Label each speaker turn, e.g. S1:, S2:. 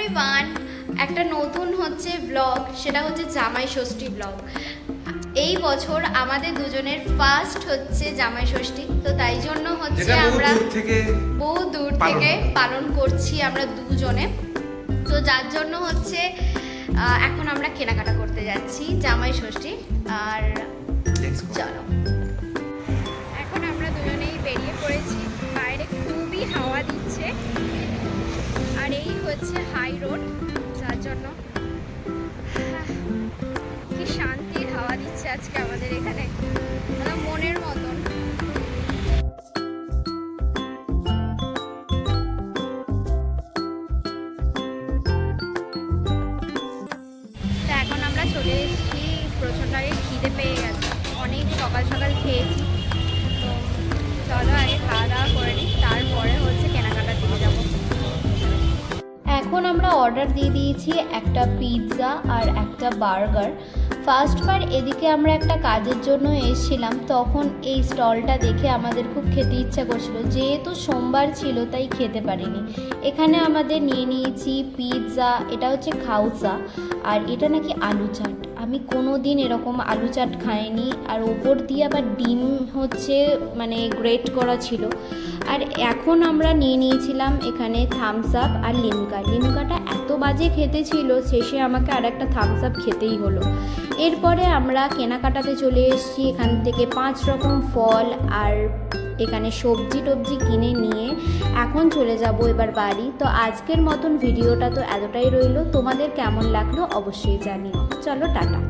S1: Everyone, একটা নতুন হচ্ছে ব্লগ, সেটা হচ্ছে জামাই ষষ্ঠী ব্লগ। এই বছর আমাদের দুজনের ফার্স্ট হচ্ছে জামাই ষষ্ঠী, তো তাই জন্য হচ্ছে আমরা বহু দূর থেকে পালন করছি আমরা দুজনে। তো যার জন্য হচ্ছে এখন আমরা কেনাকাটা করতে যাচ্ছি জামাই ষষ্ঠী। আর চলো, এখন আমরা দুজনেই বেরিয়ে পড়েছি। বাইরে খুবই হাওয়া দিচ্ছে, আর এই হচ্ছে হাই রোড, যার জন্য কি শান্তির হাওয়া দিচ্ছে আজকে আমাদের এখানে, মনের মতন। এখন আমরা চলে এসেছি, প্রচণ্ড আগে খিদে পেয়ে গেছে, অনেক সকাল সকাল খেয়েছি। তো চলো আগে খাওয়া দাওয়া করে নিই, তারপরে হচ্ছে কেনাকাটার দিকে যাবো। এখন আমরা অর্ডার দিয়ে দিয়েছি একটা পিৎজা আর একটা বার্গার। ফার্স্টবার এদিকে আমরা একটা কাজের জন্য এসেছিলাম, তখন এই স্টলটা দেখে আমাদের খুব খেতে ইচ্ছা করছিল, যেহেতু সোমবার ছিল তাই খেতে পারিনি। এখানে আমাদের নিয়ে নিয়েছি পিৎজা, এটা হচ্ছে খাউসা, আর এটা নাকি আলু চাট। আমি কোনো দিন এরকম আলু চাট খাইনি, আর ওপর দিয়ে আবার ডিম হচ্ছে মানে গ্রেট করা ছিল। আর এখন আমরা নিয়ে নিয়েছিলাম এখানে থামস আপ আর লিমকা। লিমকাটা এত বাজে খেতে ছিল, শেষে আমাকে আর একটা থামস আপ খেতেই হলো। এরপরে আমরা কেনাকাটাতে চলে এসেছি, এখান থেকে 5 রকম ফল আর এখানে সবজি টবজি কিনে নিয়ে এখন চলে যাব এবার বাড়ি। তো আজকের মতন ভিডিওটা তো এতটাই রইলো, তোমাদের কেমন লাগলো অবশ্যই জানিও। চলো টাটা।